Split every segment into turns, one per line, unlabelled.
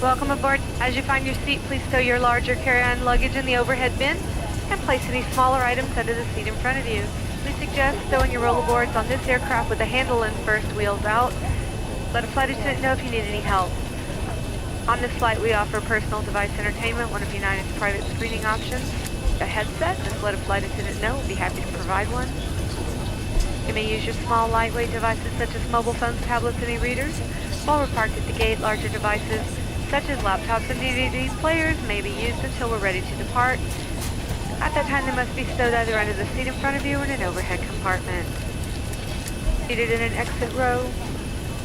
Welcome aboard. As you find your seat, please stow your larger carry-on luggage in the overhead bin and place any smaller items under the seat in front of you. We suggest stowing your rollerboards on this aircraft with the handle in first, wheels out. Let a flight attendant know if you need any help. On this flight, we offer personal device entertainment, one of United's private screening options. A headset, just let a flight attendant know. We'll be happy to provide one. You may use your small, lightweight devices such as mobile phones, tablets, and e-readers. While we're parked at the gate, larger devices such as laptops and DVD players may be used until we're ready to depart. At that time, they must be stowed either under the seat in front of you or in an overhead compartment. Seated in an exit row,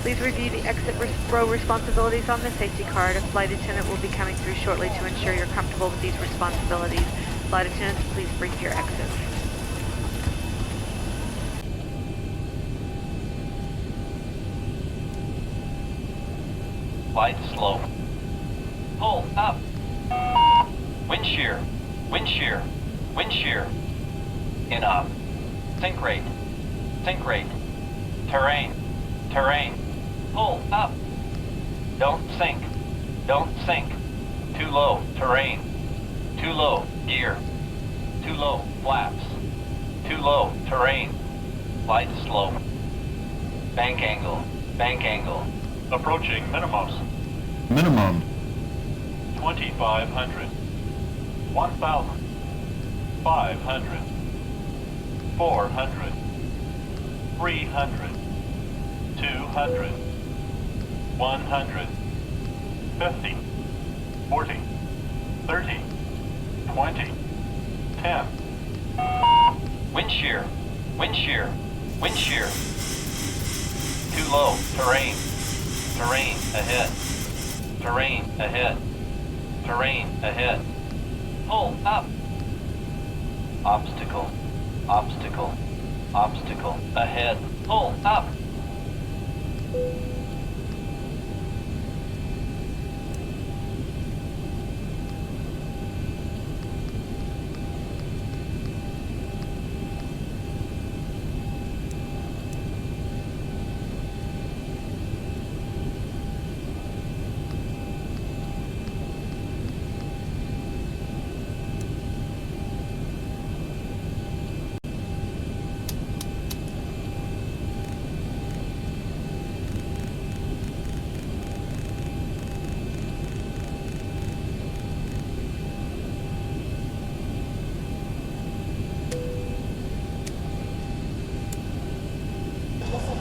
please review the exit row responsibilities on the safety card. A flight attendant will be coming through shortly to ensure you're comfortable with these responsibilities. Flight attendants, please brief your exits.
Flight slow. Pull up. Wind shear. Wind shear. Wind shear. In up. Sink rate. Sink rate. Terrain. Terrain. Pull up. Don't sink. Don't sink. Too low. Terrain. Too low. Gear. Too low. Flaps. Too low. Terrain. Flight slow. Bank angle. Bank angle.
Approaching minimums.
Minimum.
2,500. 1,000. 500. 400. 300. 200. 100. 50. 40. 30. 20. 10.
Wind shear. Wind shear. Wind shear. Too low. Terrain. Terrain ahead. Terrain ahead. Terrain ahead. Pull up. Obstacle. Obstacle. Obstacle ahead. Pull up.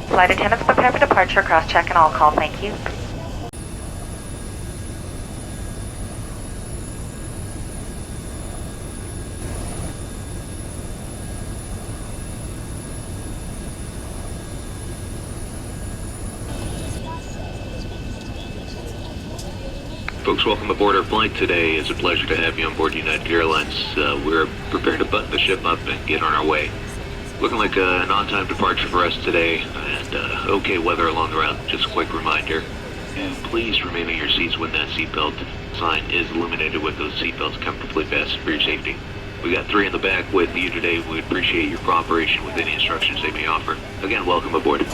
Flight attendants prepare for departure, cross-check and all call, thank you.
Folks, welcome aboard our flight today. It's a pleasure to have you on board United Airlines. We're prepared to button the ship up and get on our way. Looking like an on-time departure for us today, and okay weather along the route. Just a quick reminder, please remain in your seats when that seatbelt sign is illuminated with those seatbelts comfortably fastened for your safety. We got 3 in the back with you today. We appreciate your cooperation with any instructions they may offer. Again, welcome aboard.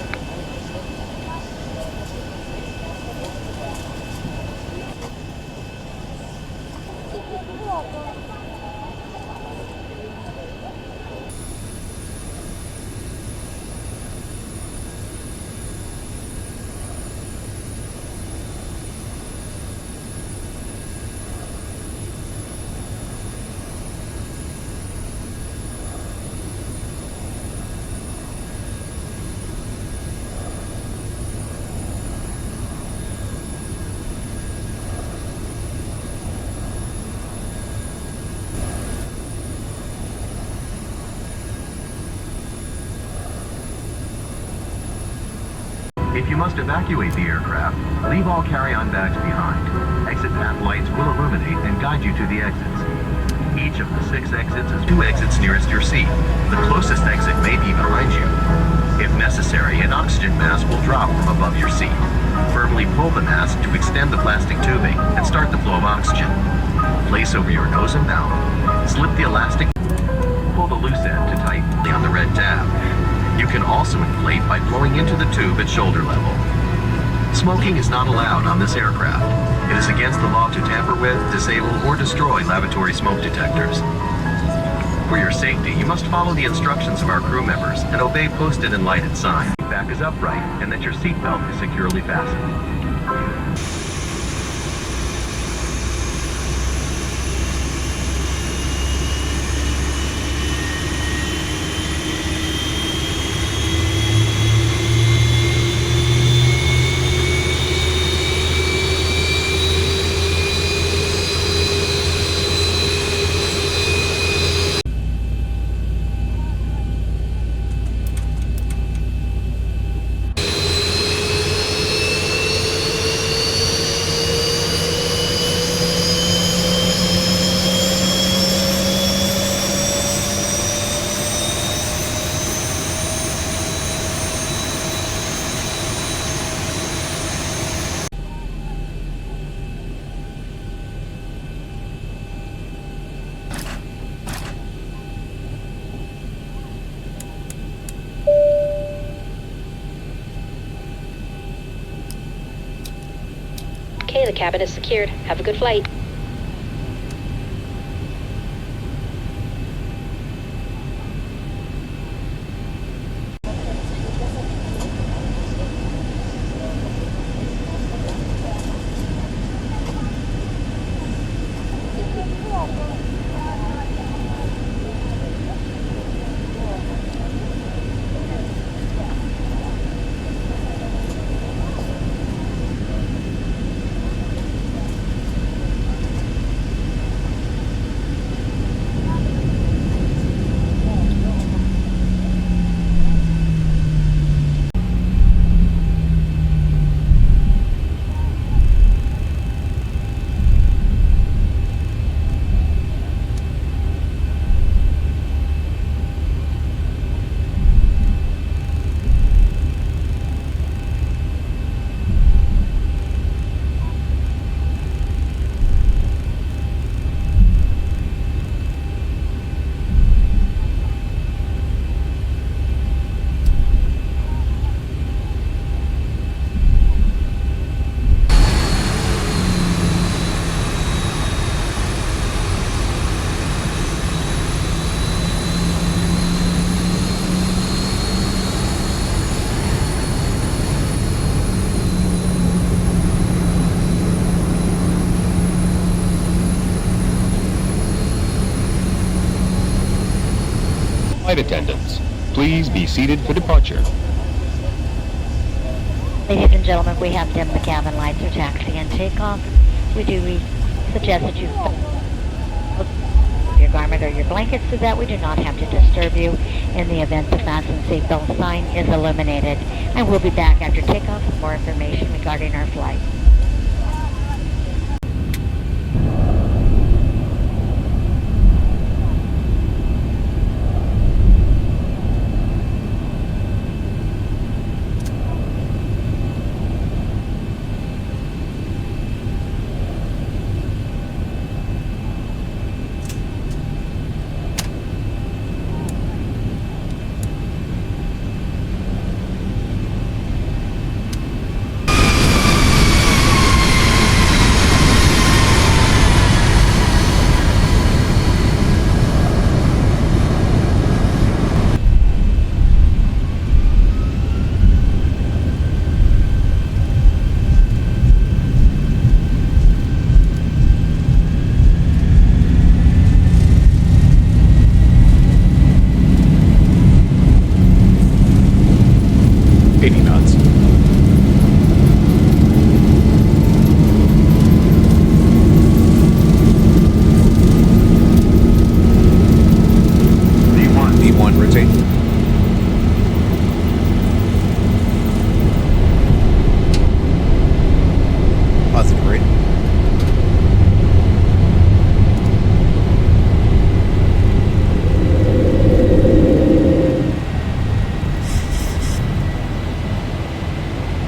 If you must evacuate the aircraft, leave all carry-on bags behind. Exit path lights will illuminate and guide you to the exits. Each of the 6 exits is 2 exits nearest your seat. The closest exit may be behind you. If necessary, an oxygen mask will drop from above your seat. Firmly pull the mask to extend the plastic tubing and start the flow of oxygen. Place over your nose and mouth. Slip the elastic. Pull the loose end to tighten on the red tab. You can also inflate by blowing into the tube at shoulder level. Smoking is not allowed on this aircraft. It is against the law to tamper with, disable, or destroy lavatory smoke detectors. For your safety, you must follow the instructions of our crew members and obey posted and lighted signs. Your back is upright and that your seatbelt is securely fastened.
Okay, the cabin is secured. Have a good flight.
Flight attendants, please be seated for departure.
Ladies and gentlemen, we have dimmed the cabin lights for taxi and takeoff. We do suggest that you your garment or your blankets so that we do not have to disturb you in the event the fasten seatbelt sign is illuminated. And we'll be back after takeoff with more information regarding our flight.
Positive rate.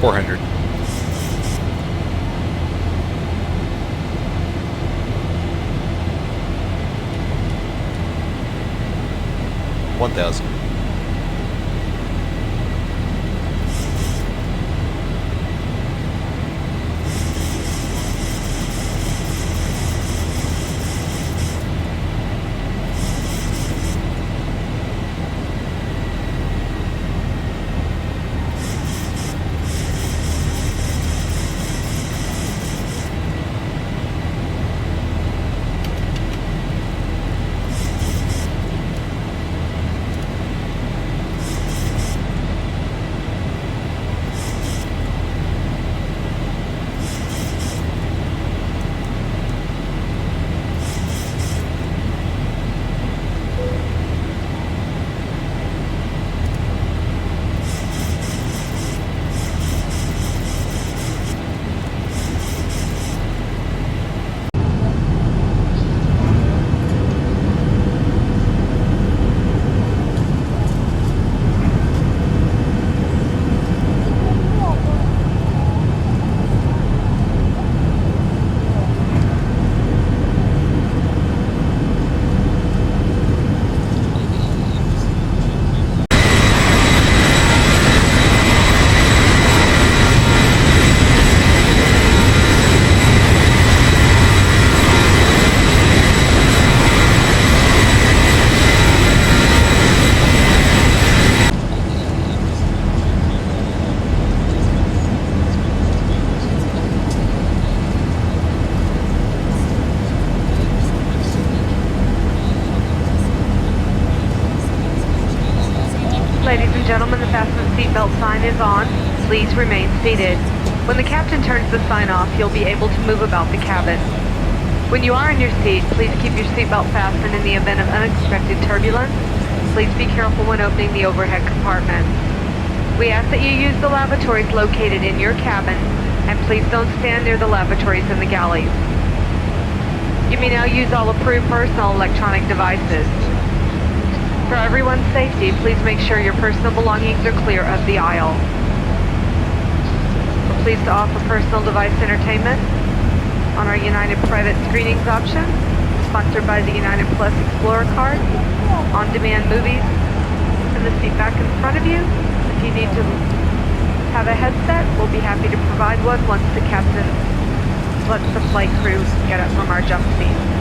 $400. $1,000.
seatbelt sign is on, please remain seated. When the captain turns the sign off, you'll be able to move about the cabin. When you are in your seat, please keep your seatbelt fastened in the event of unexpected turbulence. Please be careful when opening the overhead compartments. We ask that you use the lavatories located in your cabin, and please don't stand near the lavatories in the galleys. You may now use all approved personal electronic devices. For everyone's safety, please make sure your personal belongings are clear of the aisle. We're pleased to offer personal device entertainment on our United Private Screenings option, sponsored by the United Plus Explorer card, on-demand movies in the seat back in front of you. If you need to have a headset, we'll be happy to provide one once the captain lets the flight crew get up from our jump seat.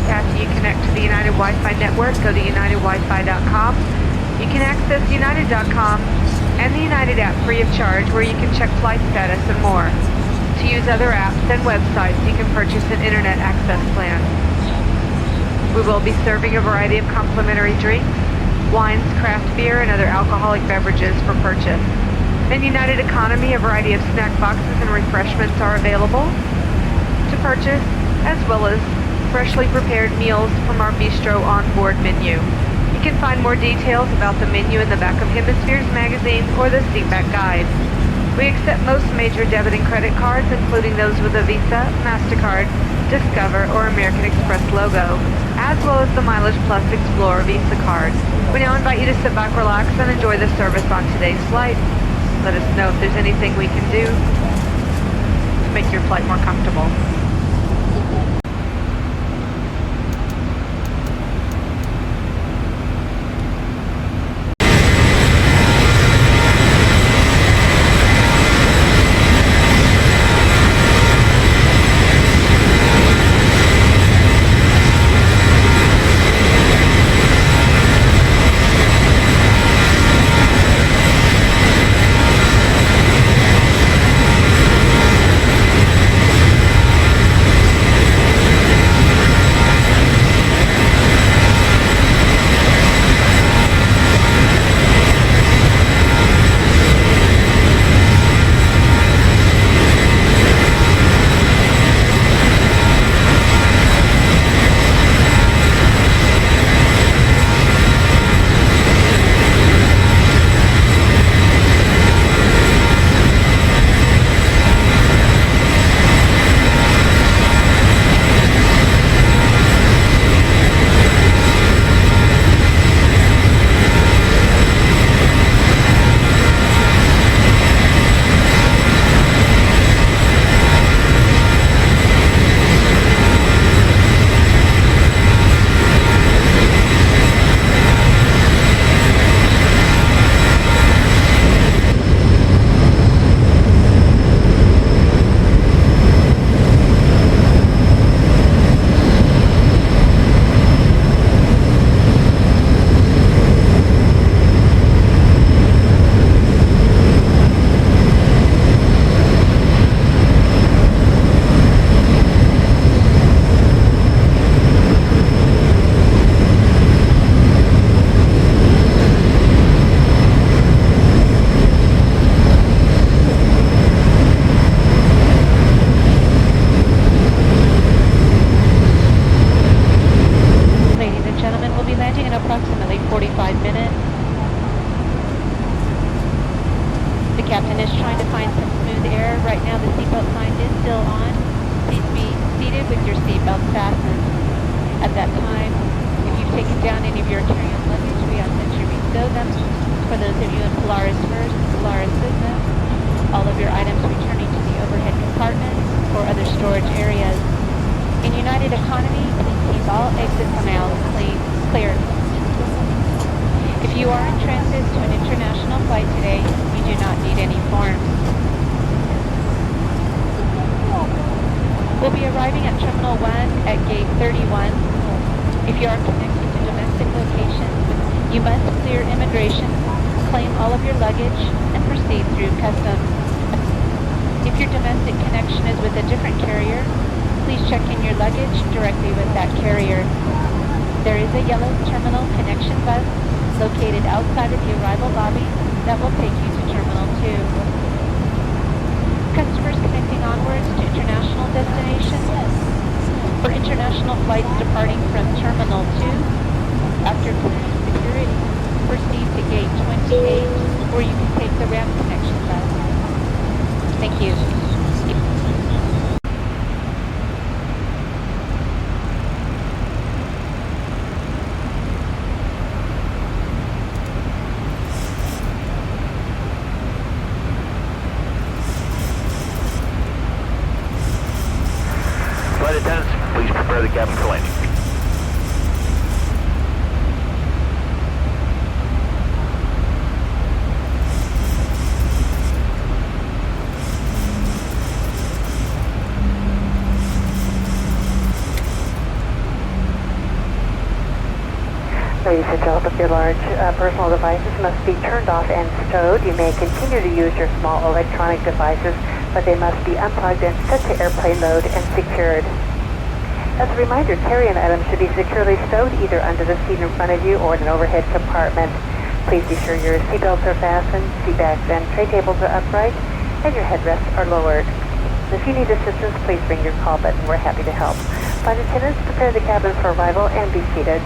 After you connect to the United Wi-Fi network, go to unitedwifi.com. You can access united.com and the United app free of charge, where you can check flight status and more. To use other apps and websites, you can purchase an internet access plan. We will be serving a variety of complimentary drinks, wines, craft beer, and other alcoholic beverages for purchase. In United Economy, a variety of snack boxes and refreshments are available to purchase, as well as freshly prepared meals from our bistro on-board menu. You can find more details about the menu in the back of Hemispheres magazine or the seatback guide. We accept most major debit and credit cards, including those with a Visa, MasterCard, Discover, or American Express logo, as well as the Mileage Plus Explorer Visa card. We now invite you to sit back, relax, and enjoy the service on today's flight. Let us know if there's anything we can do to make your flight more comfortable.
that will take you to Terminal 2. Customers connecting onwards to international destinations. For international flights departing from Terminal 2, after clearing security, proceed to Gate 28, or you can take the ramp connection bus. Thank you.
Flight attendants, please prepare the cabin for landing.
Ladies and gentlemen, your large personal devices must be turned off and stowed. You may continue to use your small electronic devices, but they must be unplugged and set to airplane mode and secured. As a reminder, carry-on items should be securely stowed either under the seat in front of you or in an overhead compartment. Please be sure your seatbelts are fastened, seat backs and tray tables are upright, and your headrests are lowered. If you need assistance, please ring your call button. We're happy to help. Flight attendants, prepare the cabin for arrival and be seated.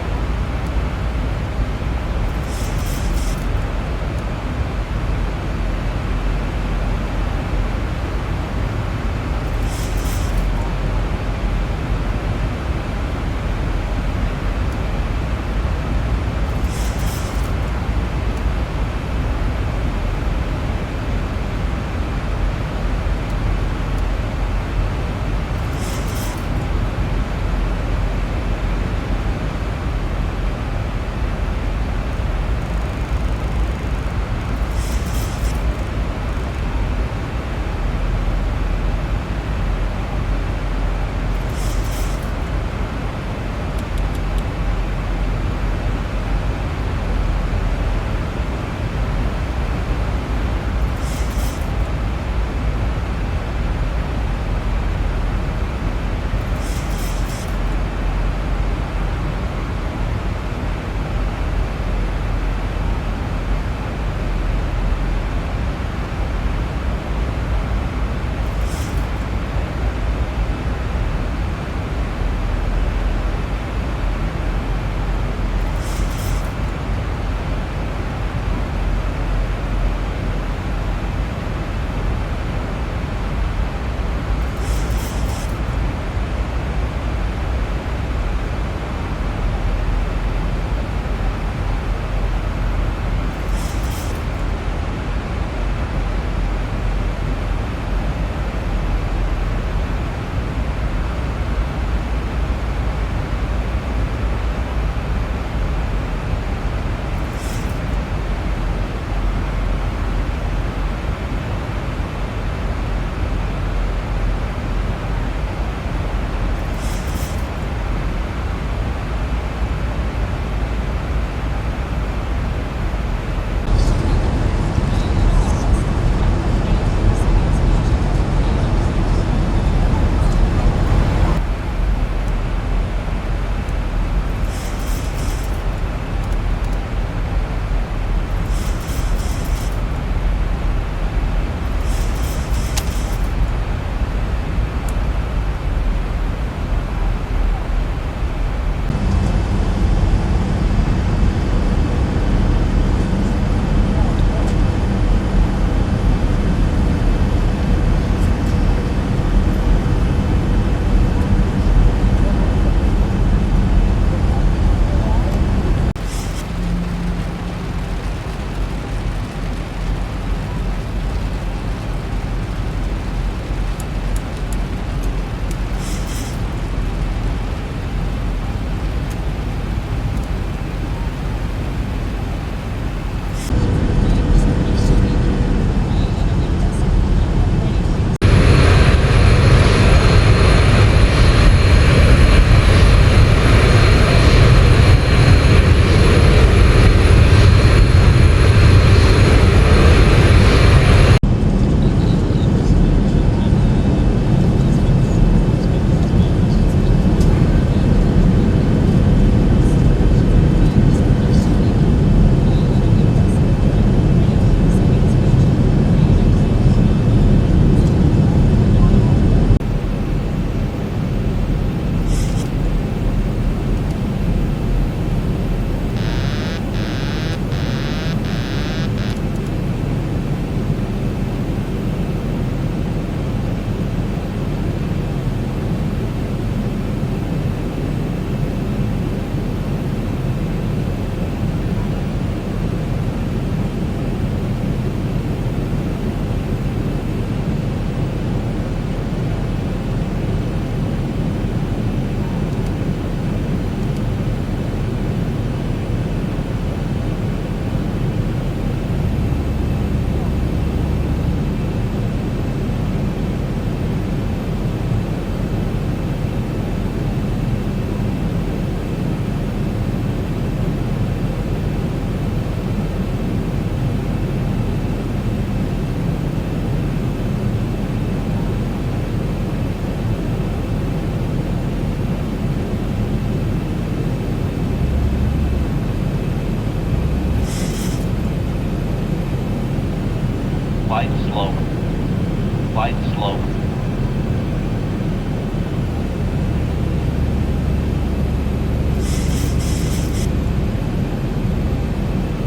Flight slow.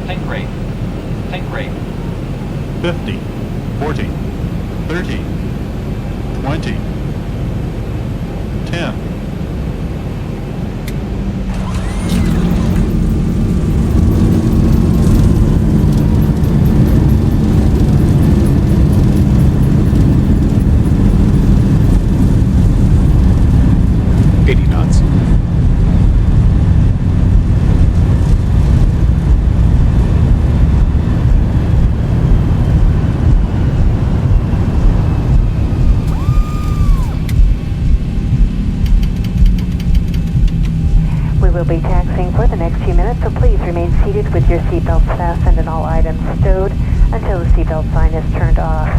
Sink rate. Sink rate.
50, 40, 30, 20, 10.
We'll be taxiing for the next few minutes, so please remain seated with your seatbelts fastened and all items stowed until the seatbelt sign is turned off.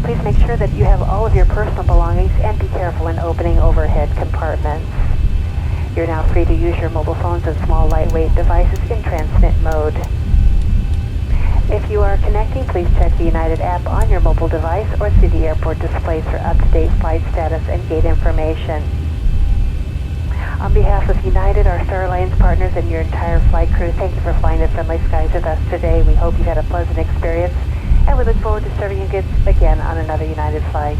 Please make sure that you have all of your personal belongings and be careful in opening overhead compartments. You're now free to use your mobile phones and small lightweight devices in transmit mode. If you are connecting, please check the United app on your mobile device or see the airport displays for up-to-date flight status and gate information. On behalf of United, our Star Alliance partners, and your entire flight crew, thank you for flying the friendly skies with us today. We hope you had a pleasant experience, and we look forward to serving you again on another United flight.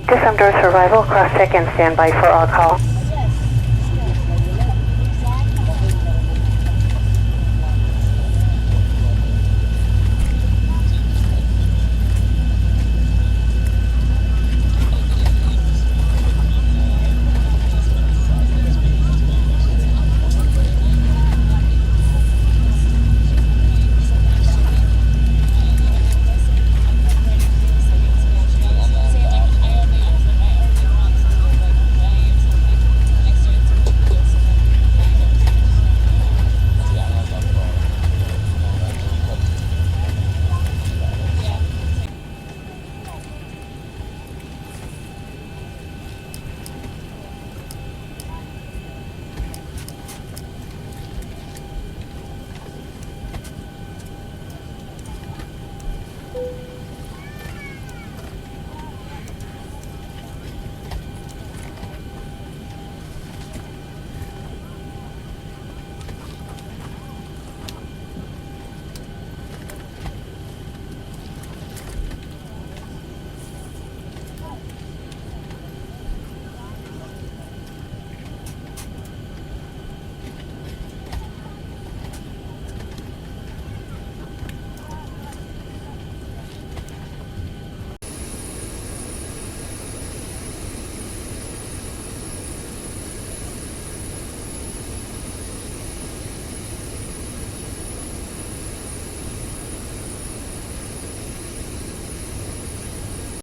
Disarm doors for arrival, cross-check and stand by for all call.